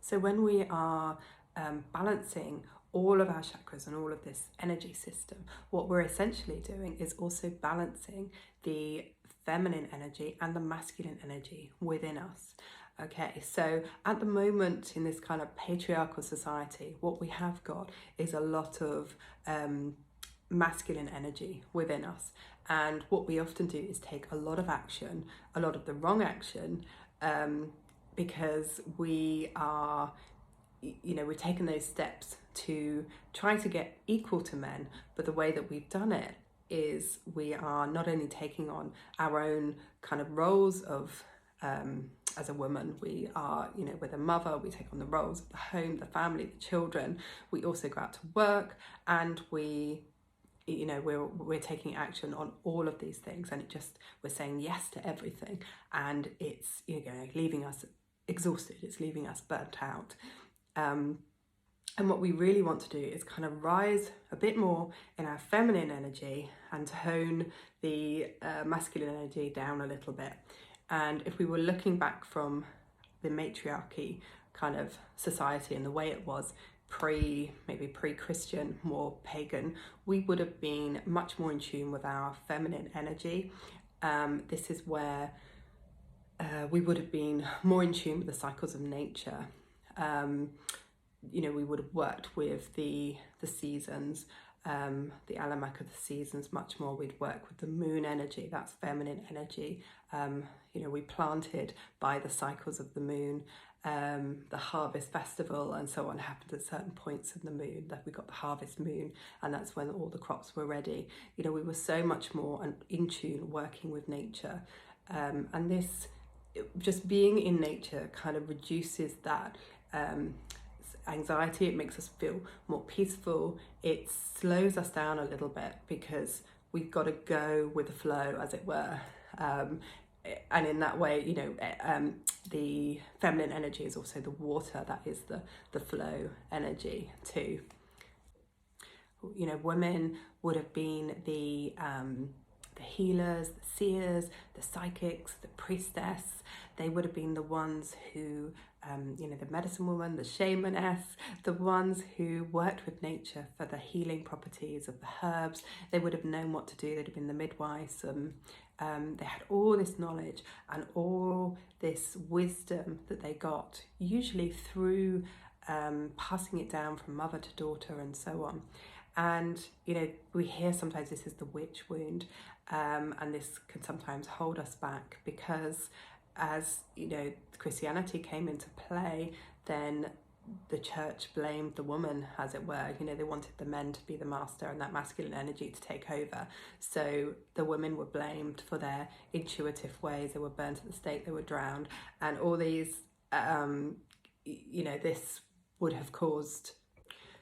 So when we are balancing all of our chakras and all of this energy system, what we're essentially doing is also balancing the feminine energy and the masculine energy within us. Okay, so at the moment in this kind of patriarchal society, what we have got is a lot of masculine energy within us. And what we often do is take a lot of action, a lot of the wrong action, because we are, we're taking those steps to try to get equal to men. But the way that we've done it is we are not only taking on our own kind of roles of, as a woman, we are, with a mother, we take on the roles of the home, the family, the children. We also go out to work, and we're taking action on all of these things, and we're saying yes to everything, and it's leaving us exhausted, it's leaving us burnt out. And what we really want to do is kind of rise a bit more in our feminine energy and tone the masculine energy down a little bit. And if we were looking back from the matriarchy kind of society and the way it was maybe pre-Christian, more pagan, we would have been much more in tune with our feminine energy. This is where we would have been more in tune with the cycles of nature. We would have worked with the seasons, the almanac of the seasons much more. We'd work with the moon energy, that's feminine energy. We planted by the cycles of the moon. The harvest festival and so on happened at certain points of the moon. That we got the harvest moon, and that's when all the crops were ready. We were so much more in tune, working with nature, and this just being in nature kind of reduces that anxiety. It makes us feel more peaceful. It slows us down a little bit because we've got to go with the flow, as it were. And in that way, the feminine energy is also the water, that is the flow energy too. Women would have been the healers, the seers, the psychics, the priestess. They would have been the ones who, the medicine woman, the shamaness, the ones who worked with nature for the healing properties of the herbs. They would have known what to do. They'd have been the midwives. They had all this knowledge and all this wisdom that they got, usually through passing it down from mother to daughter and so on. And, we hear sometimes this is the witch wound, and this can sometimes hold us back because as, Christianity came into play, then the church blamed the woman, as it were. They wanted the men to be the master and that masculine energy to take over. So the women were blamed for their intuitive ways. They were burnt at the stake, they were drowned, and all these, this would have caused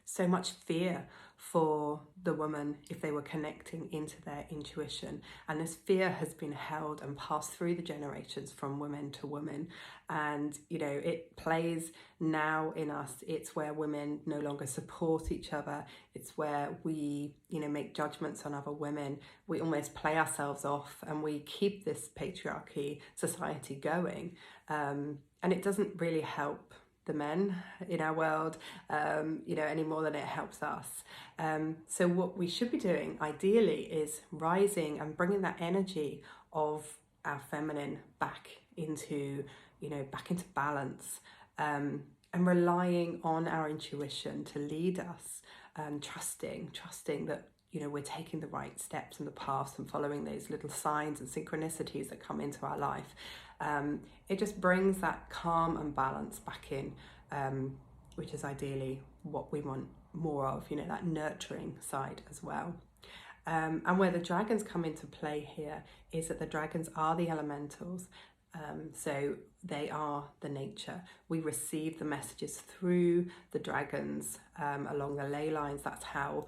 so much fear for the woman if they were connecting into their intuition. And this fear has been held and passed through the generations from women to women. And, it plays now in us. It's where women no longer support each other. It's where we, make judgments on other women. We almost play ourselves off, and we keep this patriarchy society going. And it doesn't really help the men in our world, any more than it helps us. So what we should be doing ideally is rising and bringing that energy of our feminine back into balance, and relying on our intuition to lead us, trusting that we're taking the right steps in the past and following those little signs and synchronicities that come into our life. It just brings that calm and balance back in, which is ideally what we want more of, that nurturing side as well. And where the dragons come into play here is that the dragons are the elementals. So they are the nature. We receive the messages through the dragons along the ley lines. That's how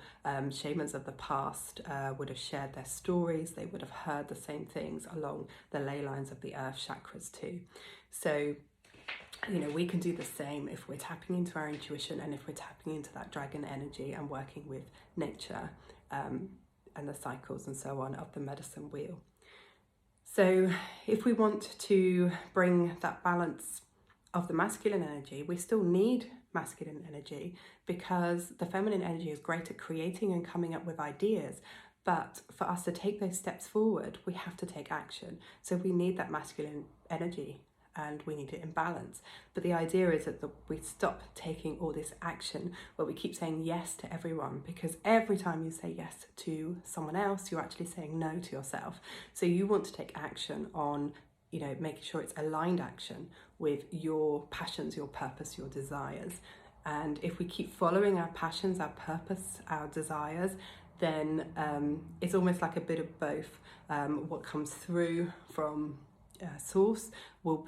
shamans of the past would have shared their stories. They would have heard the same things along the ley lines of the earth chakras too. So, we can do the same if we're tapping into our intuition and if we're tapping into that dragon energy and working with nature and the cycles and so on of the medicine wheel. So if we want to bring that balance of the masculine energy, we still need masculine energy, because the feminine energy is great at creating and coming up with ideas. But for us to take those steps forward, we have to take action. So we need that masculine energy, and we need it in balance. But the idea is that we stop taking all this action where we keep saying yes to everyone, because every time you say yes to someone else, you're actually saying no to yourself. So you want to take action on, you know, making sure it's aligned action with your passions, your purpose, your desires. And if we keep following our passions, our purpose, our desires, then it's almost like a bit of both. What comes through from source will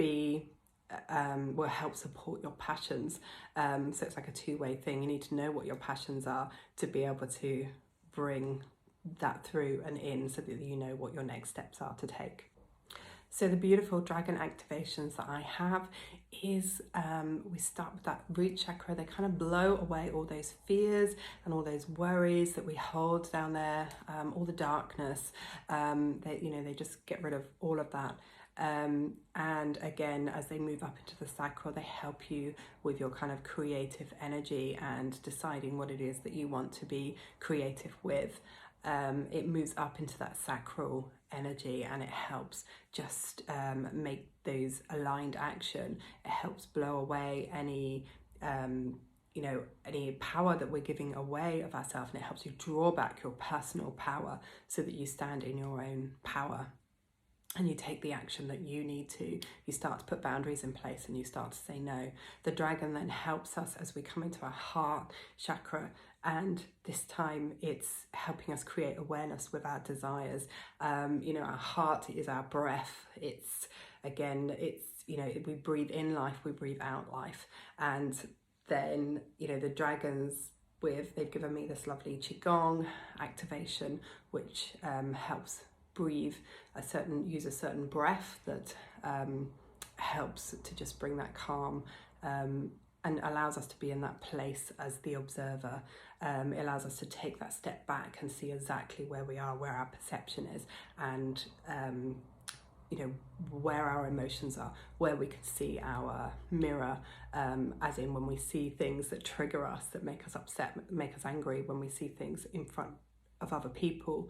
help support your passions. So it's like a two-way thing. You need to know what your passions are to be able to bring that through and in, so that you know what your next steps are to take. So the beautiful dragon activations that I have is, we start with that root chakra. They kind of blow away all those fears and all those worries that we hold down there, all the darkness. They just get rid of all of that. And again, as they move up into the sacral, they help you with your kind of creative energy and deciding what it is that you want to be creative with. It moves up into that sacral energy, and it helps just make those aligned action. It helps blow away any power that we're giving away of ourselves, and it helps you draw back your personal power so that you stand in your own power and you take the action that you need to. You start to put boundaries in place and you start to say no. The dragon then helps us as we come into our heart chakra, and this time it's helping us create awareness with our desires. Our heart is our breath. We breathe in life, we breathe out life. And then, the dragons, they've given me this lovely qigong activation, which helps use a certain breath that helps to just bring that calm, and allows us to be in that place as the observer. It allows us to take that step back and see exactly where we are, where our perception is, and where our emotions are, where we can see our mirror, as in when we see things that trigger us, that make us upset, make us angry, when we see things in front of other people.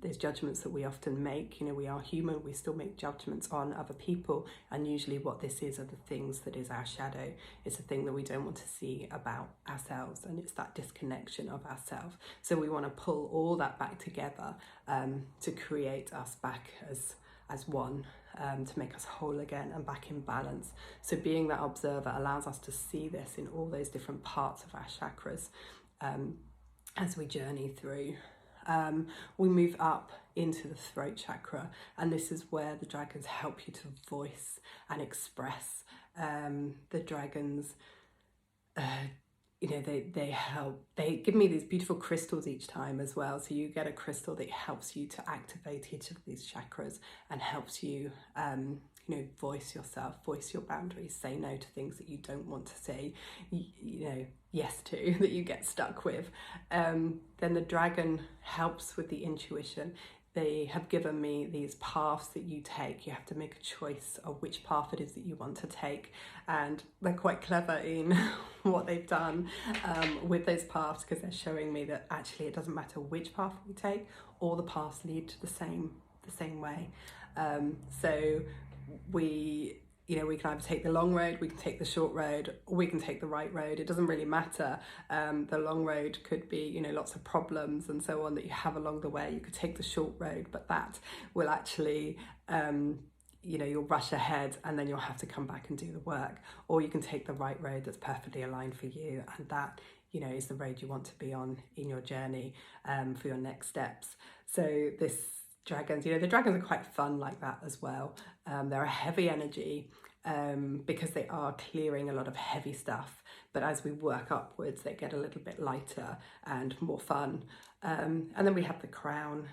There's judgments that we often make. We are human, we still make judgments on other people, and usually what this is are the things that is our shadow. It's a thing that we don't want to see about ourselves, and it's that disconnection of ourselves. So we want to pull all that back together, to create us back as one, to make us whole again and back in balance. So being that observer allows us to see this in all those different parts of our chakras. As we journey through, we move up into the throat chakra, and this is where the dragons help you to voice and express. The dragons, they give me these beautiful crystals each time as well. So you get a crystal that helps you to activate each of these chakras and helps you voice yourself, voice your boundaries, say no to things that you don't want to say, yes to, that you get stuck with. Then the dragon helps with the intuition. They have given me these paths that you take. You have to make a choice of which path it is that you want to take, and they're quite clever in what they've done with those paths, because they're showing me that actually it doesn't matter which path we take, all the paths lead to the same way. So we can either take the long road, we can take the short road, or we can take the right road. It doesn't really matter. The long road could be, lots of problems and so on that you have along the way. You could take the short road, but that will actually, you'll rush ahead and then you'll have to come back and do the work. Or you can take the right road that's perfectly aligned for you, and that, is the road you want to be on in your journey, for your next steps. So the dragons are quite fun like that as well. They're a heavy energy, because they are clearing a lot of heavy stuff, but as we work upwards they get a little bit lighter and more fun. And then we have the crown,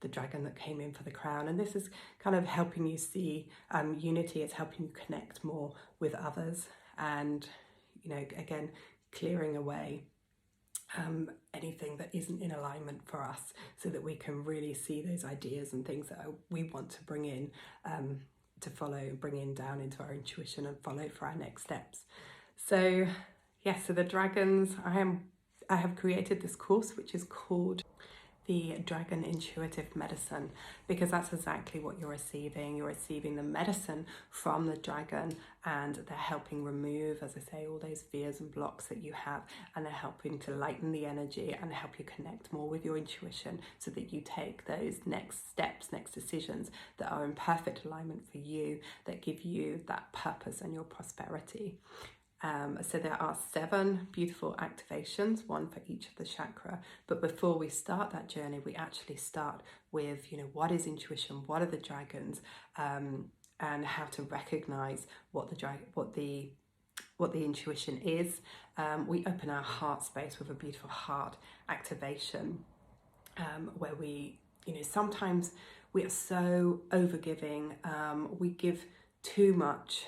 the dragon that came in for the crown, and this is kind of helping you see unity. It's helping you connect more with others, and again, clearing away anything that isn't in alignment for us, so that we can really see those ideas and things that we want to bring in follow, bringing down into our intuition and follow for our next steps. So yes, so the dragons, I have created this course which is called the Dragon Intuitive Medicine, because that's exactly what you're receiving. You're receiving the medicine from the dragon, and they're helping remove, as I say, all those fears and blocks that you have, and they're helping to lighten the energy and help you connect more with your intuition so that you take those next steps, next decisions that are in perfect alignment for you, that give you that purpose and your prosperity. So there are 7 beautiful activations, one for each of the chakra. But before we start that journey, we actually start with, what is intuition? What are the dragons? And how to recognize what the intuition is. We open our heart space with a beautiful heart activation, where we, sometimes we are so overgiving. We give too much.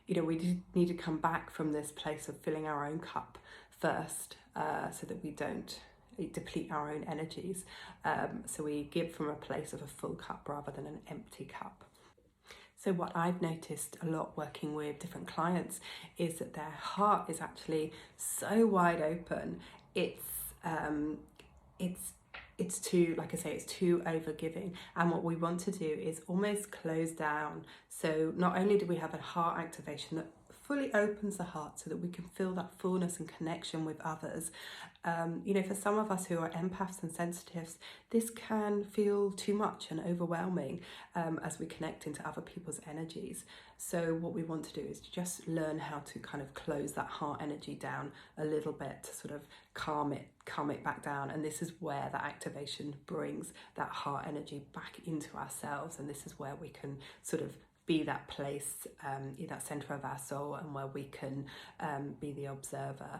We need to come back from this place of filling our own cup first, so that we don't deplete our own energies. So we give from a place of a full cup rather than an empty cup. So what I've noticed a lot working with different clients is that their heart is actually so wide open. It's too, like I say, it's too overgiving. And what we want to do is almost close down. So not only do we have a heart activation that fully opens the heart so that we can feel that fullness and connection with others. For some of us who are empaths and sensitives, this can feel too much and overwhelming as we connect into other people's energies. So what we want to do is to just learn how to kind of close that heart energy down a little bit to sort of calm it back down. And this is where that activation brings that heart energy back into ourselves. And this is where we can sort of be that place, in that center of our soul, and where we can be the observer,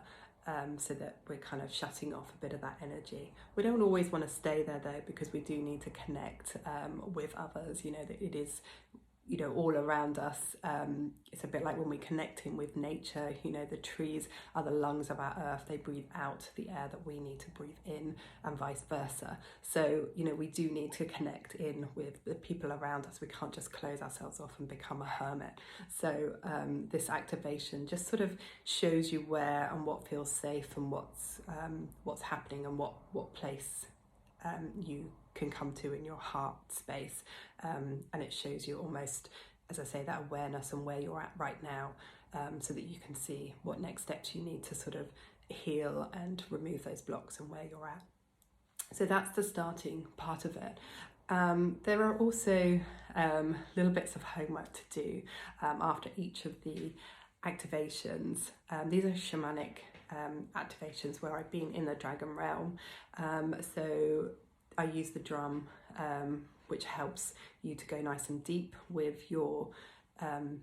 so that we're kind of shutting off a bit of that energy. We don't always want to stay there though, because we do need to connect with others, that it is, all around us. It's a bit like when we're connecting with nature, the trees are the lungs of our earth. They breathe out the air that we need to breathe in, and vice versa. So, we do need to connect in with the people around us. We can't just close ourselves off and become a hermit. So this activation just sort of shows you where and what feels safe, and what's happening, and what place you can come to in your heart space, and it shows you almost, as I say, that awareness and where you're at right now, so that you can see what next steps you need to sort of heal and remove those blocks and where you're at. So that's the starting part of it. There are also little bits of homework to do after each of the activations. These are shamanic activations where I've been in the dragon realm. So I use the drum, which helps you to go nice and deep with your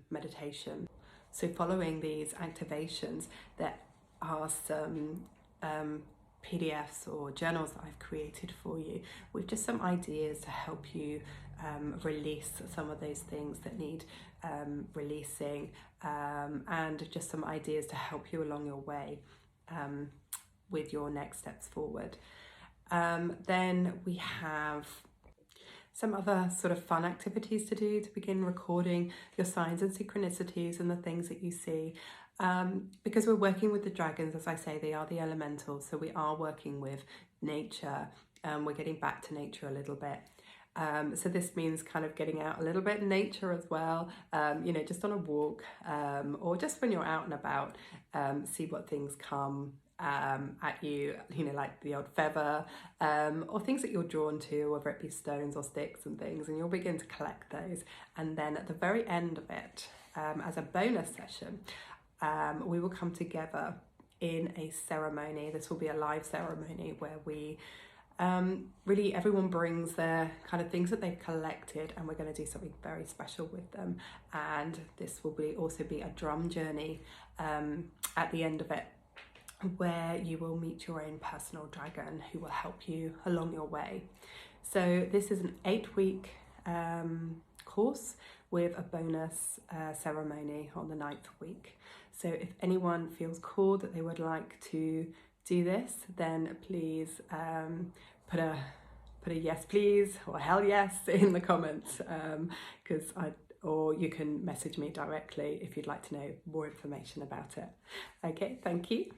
meditation. So following these activations, there are some PDFs or journals that I've created for you with just some ideas to help you release some of those things that need releasing, and just some ideas to help you along your way with your next steps forward. Then we have some other sort of fun activities to do to begin recording your signs and synchronicities and the things that you see. Because we're working with the dragons, as I say, they are the elementals, so we are working with nature, and we're getting back to nature a little bit. So this means kind of getting out a little bit in nature as well, just on a walk, or just when you're out and about, see what things come at you, like the odd feather, or things that you're drawn to, whether it be stones or sticks and things, and you'll begin to collect those. And then at the very end of it, as a bonus session, we will come together in a ceremony. This will be a live ceremony where we really, everyone brings their kind of things that they've collected, and we're going to do something very special with them. And this will also be a drum journey at the end of it, where you will meet your own personal dragon who will help you along your way. So this is an 8-week course with a bonus ceremony on the 9th week. So if anyone feels called that they would like to do this, then please put a put a yes please or hell yes in the comments, or you can message me directly if you'd like to know more information about it. Okay, thank you.